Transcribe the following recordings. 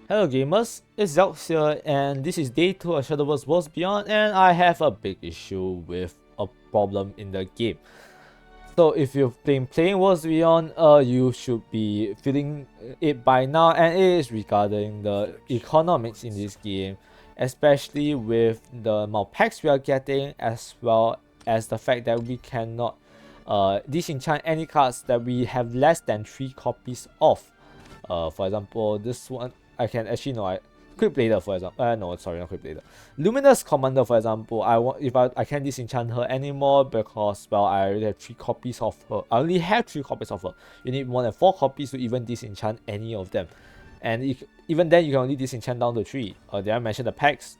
Hello gamers, it's Zelx here, and this is day 2 of Shadowverse Worlds Beyond, and I have a big issue with a problem in the game. So if you've been playing Worlds Beyond, you should be feeling it by now, and it is regarding the economics in this game, especially with the amount of packs we are getting, as well as the fact that we cannot disenchant any cards that we have less than 3 copies of. For example, this one I can actually Quick Blader, for example. No, sorry, not Quick Blader. Luminous Commander, for example. I can't disenchant her anymore because, well, I already have 3 copies of her. I only have 3 copies of her. You need more than 4 copies to even disenchant any of them, and even then you can only disenchant down to 3. Did I mention the packs?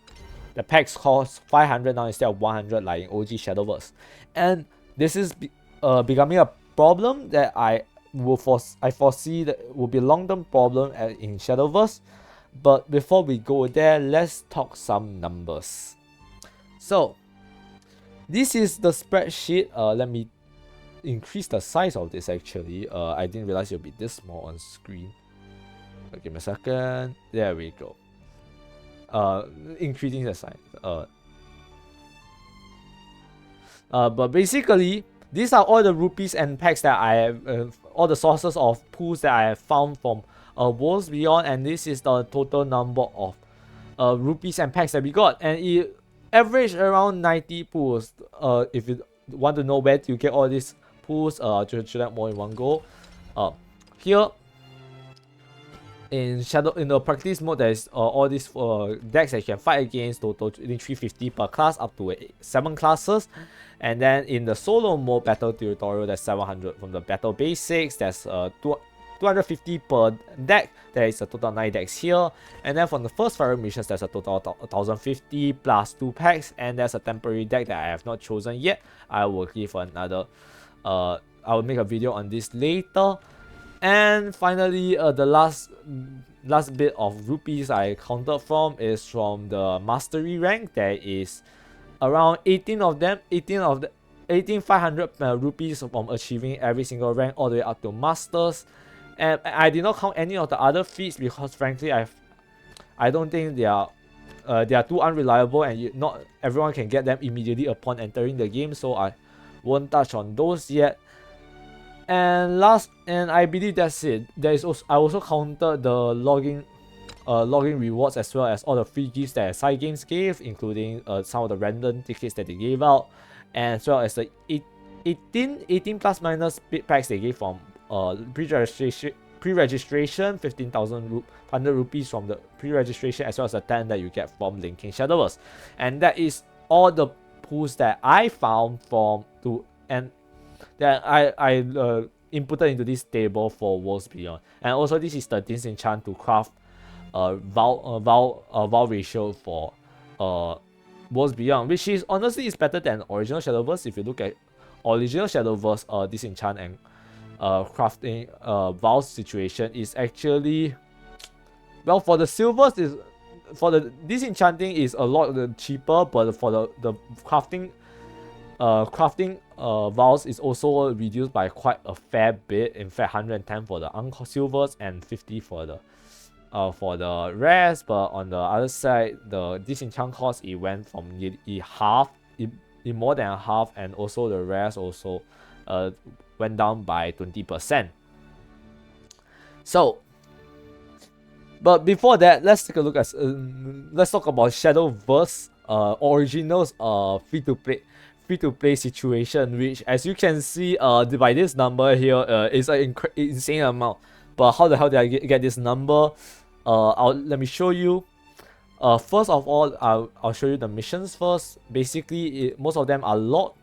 The packs cost 500 now instead of 100 like in OG Shadowverse, and this is becoming a problem that I foresee that will be a long-term problem in Shadowverse. But before we go there, let's talk some numbers. So this is the spreadsheet. Let me increase the size of this actually. I didn't realize it'll be this small on screen. Give me a second. There we go. Increasing the size. But basically, these are all the rupees and packs that I have, all the sources of pools that I have found from Worlds Beyond, and this is the total number of rupees and packs that we got, and it averaged around 90 pools. If you want to know where you get all these pools, just show that more in one go. Here in the practice mode, there's all these decks that you can fight against, total 350 per class, up to 7 classes. And then in the solo mode battle tutorial, there's 700 from the battle basics. There's 250 per deck. There is a total 9 decks here. And then from the first fire missions, there's a total 1050 plus 2 packs. And there's a temporary deck that I have not chosen yet. I will give another. I will make a video on this later. And finally, the last bit of rupees I counted from is from the mastery rank. There is around 18 of them, 18,500 rupees from achieving every single rank all the way up to masters. And I did not count any of the other feats because frankly I don't think they are too unreliable, and not everyone can get them immediately upon entering the game, so I won't touch on those yet. And I believe that's it. I also counted the login rewards as well as all the free gifts that side games gave, including some of the random tickets that they gave out, and as well as the 18 plus minus bit packs they gave from pre-registration, 15,500 rupees from the pre-registration, as well as the 10 that you get from linking Shadowverse. And that is all the pools that I found that I inputted into this table for Worlds Beyond. And also this is the disenchant to craft Val ratio for Worlds Beyond, which is honestly is better than original Shadowverse. If you look at original Shadowverse, disenchant and crafting Val situation is actually, well, for the silvers for the disenchanting is a lot cheaper, but for the crafting Vals is also reduced by quite a fair bit. In fact, 110 for the silvers and 50 for the rares. But on the other side, the disenchant cost, it went from more than half, and also the rares also went down by 20%. So, but before that, let's take a look at let's talk about Shadowverse originals free-to-play situation, which, as you can see by this number here, is an insane amount. But how the hell did I get this number? Let me show you. First of all, I'll show you the missions first. Basically, most of them are locked,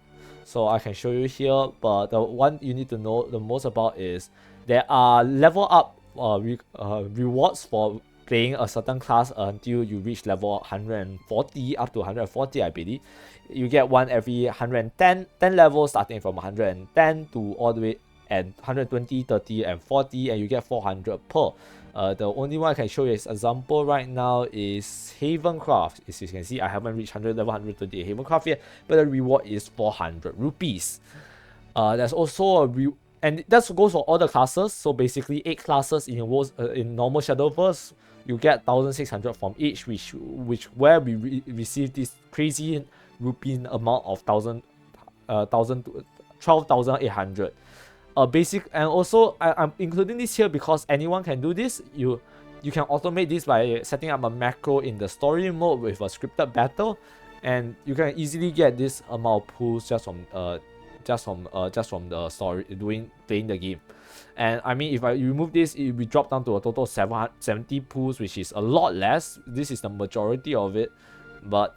so I can show you here. But the one you need to know the most about is there are level up rewards for playing a certain class until you reach level 140 up to 140, I believe. You get one every 10 levels, starting from 110 to all the way at 120, 30, and 40, and you get 400 per. The only one I can show you as example right now is Havencraft. As you can see, I haven't reached level 120 Havencraft yet, but the reward is 400 rupees. There's also and that goes for all the classes. So basically 8 classes in normal Shadowverse you get 1,600 from each, which where we receive this crazy rupee amount of 12,800. Basic, and also I'm including this here because anyone can do this. You can automate this by setting up a macro in the story mode with a scripted battle, and you can easily get this amount of pools just from the story playing the game. And I mean, if I remove this, it will drop down to a total of 770 pools, which is a lot less. This is the majority of it. But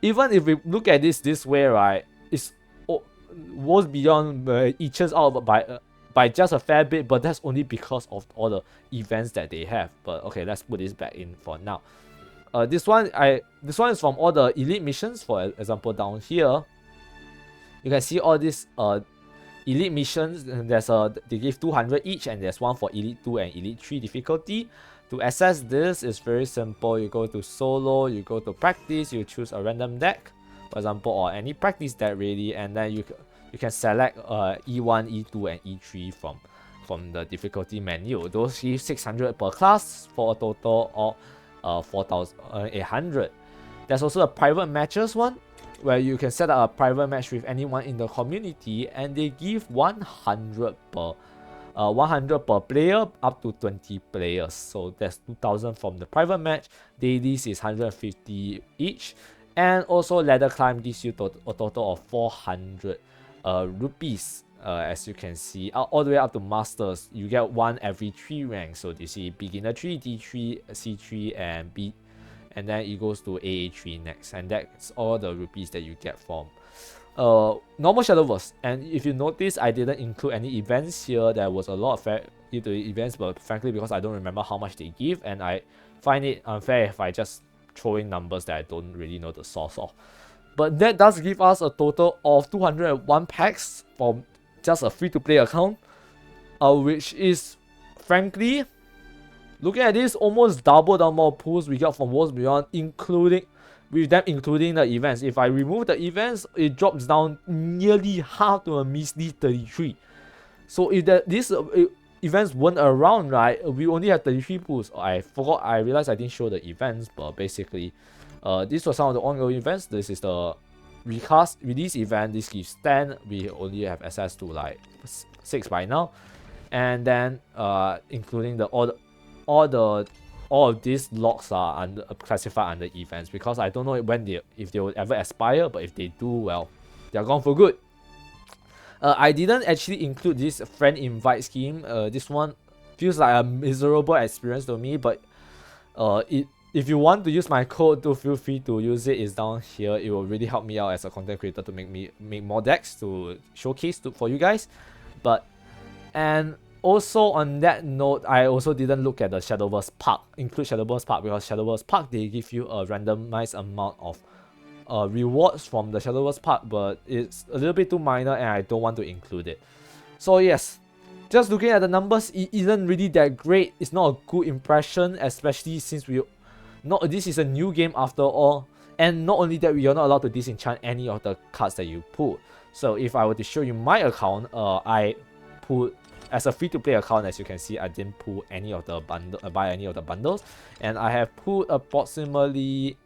even if we look at this way, right, it's was beyond eaches out by just a fair bit, but that's only because of all the events that they have. But okay, let's put this back in for now. This one is from all the elite missions. For example, down here, you can see all these elite missions. And they give 200 each, and there's one for elite 2 and elite 3 difficulty. To access this, it's very simple. You go to solo, you go to practice, you choose a random deck, for example, or any practice deck really, and then you can select E1, E2, and E3 from the difficulty menu. Those give 600 per class for a total of 4,800. There's also a private matches one, where you can set up a private match with anyone in the community, and they give 100 per player up to 20 players. So that's 2,000 from the private match. Dailies is 150 each, and also ladder climb gives you a total of 400 rupees. As you can see, all the way up to masters, you get one every 3 ranks. So you see beginner 3, D3, C3, and B, and then it goes to AA3 next, and that's all the rupees that you get from normal Shadowverse. And if you notice, I didn't include any events here. There was a lot of fair events, but frankly, because I don't remember how much they give, and I find it unfair if I just throw in numbers that I don't really know the source of. But that does give us a total of 201 packs from just a free-to-play account, which is, frankly, looking at this, almost double the amount of pools we got from Worlds Beyond, including the events. If I remove the events, it drops down nearly half to a measly 33. So if these events weren't around, right, we only have 33 pools. I realized I didn't show the events, but basically, these were some of the ongoing events. This is the release event. This gives 10. We only have access to like 6 by now, and then including all of these logs are classified under events, because I don't know if they will ever expire, but if they do, well, they're gone for good. I didn't actually include this friend invite scheme. This one feels like a miserable experience to me, but if you want to use my code, to feel free to use it. It's down here. It will really help me out as a content creator to make more decks to showcase for you guys. And also on that note, I also didn't look at the Shadowverse Park, include Shadowverse Park, because Shadowverse Park, they give you a randomized amount of rewards from the Shadowverse Park, but it's a little bit too minor and I don't want to include it. So yes, just looking at the numbers, it isn't really that great. It's not a good impression, especially since this is a new game after all, and not only that, you're not allowed to disenchant any of the cards that you pull. So if I were to show you my account, I pulled, as a free-to-play account, as you can see, I didn't pull any of the buy any of the bundles, and I have pulled approximately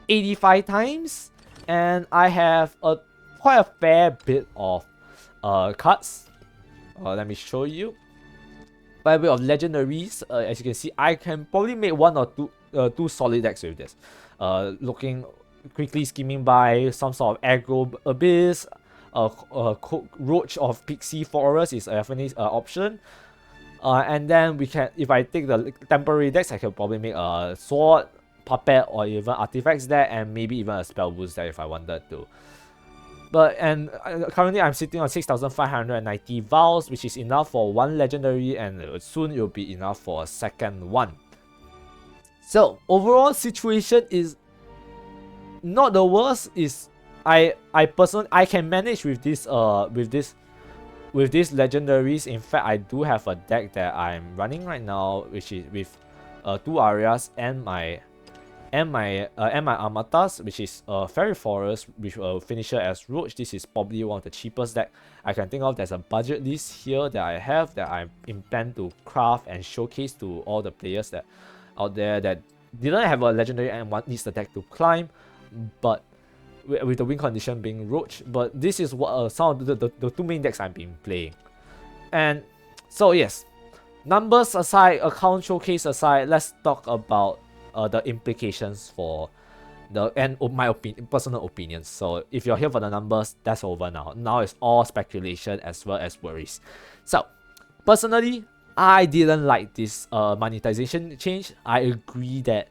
85 times, and I have quite a fair bit of cards. Let me show you. By way of legendaries, as you can see, I can probably make one or two solid decks with this. Looking quickly, skimming by some sort of aggro abyss, roach of pixie forest is definitely an option. And then we can, if I take the temporary decks, I can probably make a sword, puppet, or even artifacts deck, and maybe even a spell boost deck if I wanted to. Currently I'm sitting on 6,590 vials, which is enough for one legendary, and soon it will be enough for a second one. So overall situation is not the worst. I personally, I can manage with this with these legendaries. In fact, I do have a deck that I'm running right now, which is with 2 Arias and my Amatas, which is Fairy Forest with a finisher as Roach. This is probably one of the cheapest deck I can think of. There's a budget list here that I intend to craft and showcase to all the players that out there that didn't have a legendary and needs the deck to climb, but with the win condition being Roach. But this is what some of the two main decks I've been playing. And so yes, numbers aside, account showcase aside, let's talk about the implications for my personal opinions. So if you're here for the numbers, that's over now. Now it's all speculation as well as worries. So personally, I didn't like this monetization change. I agree that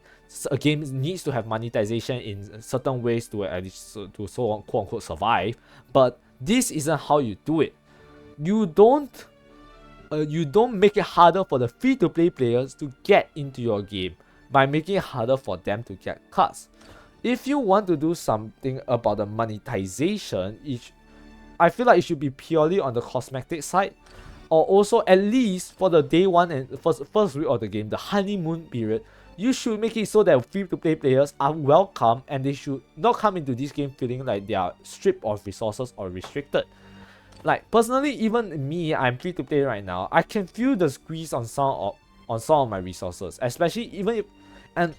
a game needs to have monetization in certain ways to at least to so on quote unquote survive. But this isn't how you do it. You don't make it harder for the free-to-play players to get into your game by making it harder for them to get cards. If you want to do something about the monetization, I feel like it should be purely on the cosmetic side, or also at least for the day one and first week of the game, the honeymoon period, you should make it so that free-to-play players are welcome and they should not come into this game feeling like they are stripped of resources or restricted. Like personally, even me, I'm free to play right now. I can feel the squeeze on some of my resources, especially even if, and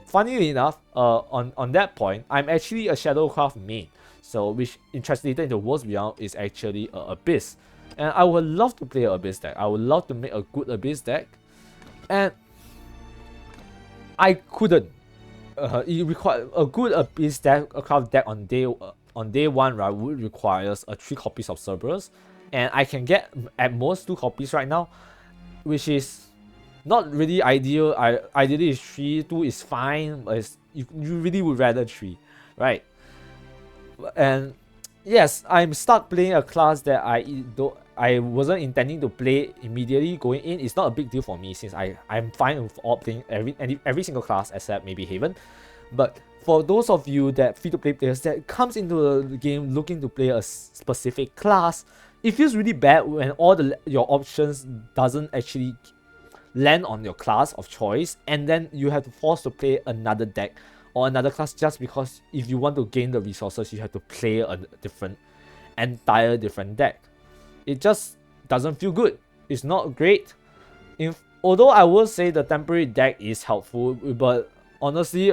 funnily enough, on that point, I'm actually a Shadowcraft main, so which translated into Worlds Beyond is actually a Abyss, and I would love to play an Abyss deck. I would love to make a good Abyss deck, and I couldn't. It required a good Abyss deck, a craft deck on day one, right, would requires 3 copies of Cerberus, and I can get at most 2 copies right now, which is not really ideal. Ideally is 3, 2 is fine, but you really would rather 3, right? And yes, I'm stuck playing a class that I wasn't intending to play immediately going in. It's not a big deal for me since I'm fine with playing every single class except maybe Haven. But for those of you that free-to-play players that comes into the game looking to play a specific class, it feels really bad when all your options doesn't actually land on your class of choice, and then you have to force to play another deck or another class just because if you want to gain the resources, you have to play a entire different deck. It just doesn't feel good. It's not great. Although I will say the temporary deck is helpful, but honestly,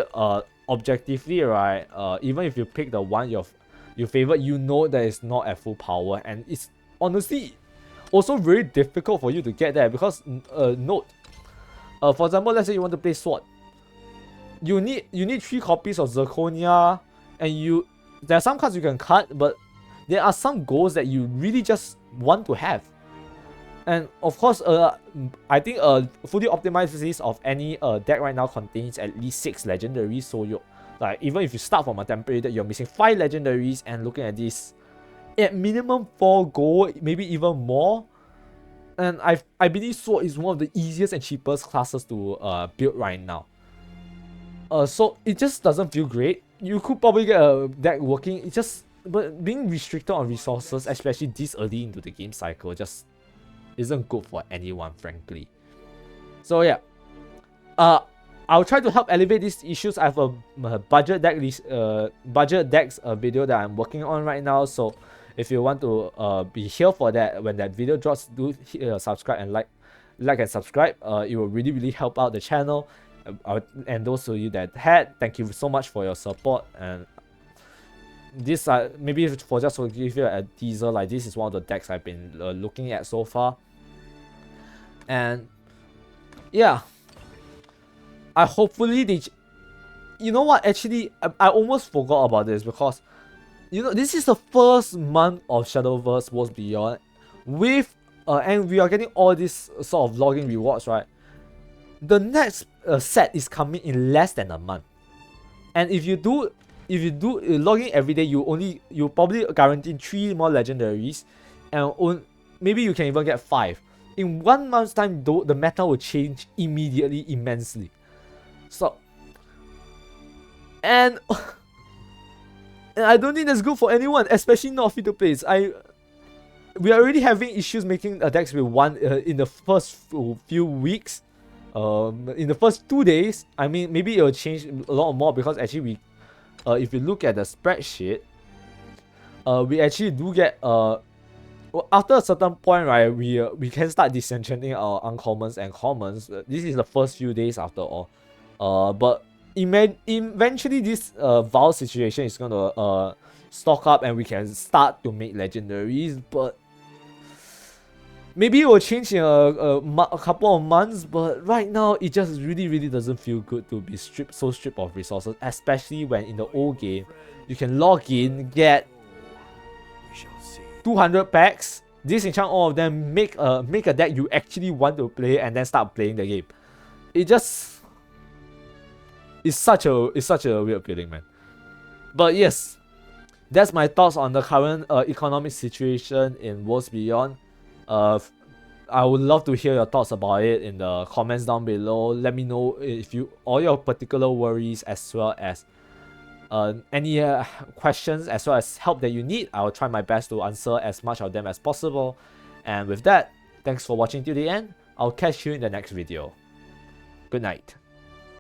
objectively, right, even if you pick the one you favor, you know that it's not at full power, and it's honestly also very difficult for you to get there because note, for example, let's say you want to play Sword, you need 3 copies of Zirconia, and there are some cards you can cut, but there are some goals that you really just want to have. And of course, I think a fully optimized list of any deck right now contains at least 6 legendaries. So even if you start from a temporary deck, you're missing 5 legendaries, and looking at this, at minimum 4 gold, maybe even more. And I believe Sword is one of the easiest and cheapest classes to build right now. So it just doesn't feel great. You could probably get a deck working. But being restricted on resources, especially this early into the game cycle, just isn't good for anyone, frankly. So yeah, I'll try to help elevate these issues. I have a budget decks video that I'm working on right now. So if you want to be here for that when that video drops, do subscribe and like and subscribe. It will really help out the channel. And those of you that thank you so much for your support. And this maybe just to give you a teaser, like this is one of the decks I've been looking at so far. And yeah, I hopefully you know what, actually I almost forgot about this, because this is the first month of Shadowverse Worlds Beyond with and we are getting all these sort of login rewards, right? The next set is coming in less than a month, and if you do login every day, you probably guarantee 3 more legendaries, and maybe you can even get 5. In 1 month's time, though, the meta will change immediately, immensely. So, and I don't think that's good for anyone, especially not free to play. We are already having issues making decks with one in the first few weeks. In the first 2 days, I mean, maybe it will change a lot more, because actually if you look at the spreadsheet, we actually do get after a certain point, right, we can start disenchanting our uncommons and commons. This is the first few days after all. But eventually this Val situation is gonna stock up and we can start to make legendaries. But maybe it will change in a couple of months. But right now, it just really doesn't feel good to be so stripped of resources, especially when in the old game you can log in, get 200 packs, disenchant all of them, make a deck you actually want to play, and then start playing the game. It just it's such a weird feeling, man. But yes, that's my thoughts on the current economic situation in Worlds Beyond. I would love to hear your thoughts about it in the comments down below. Let me know if all your particular worries, as well as any questions, as well as help that you need. I will try my best to answer as much of them as possible. And with that, thanks for watching till the end. I'll catch you in the next video. Good night.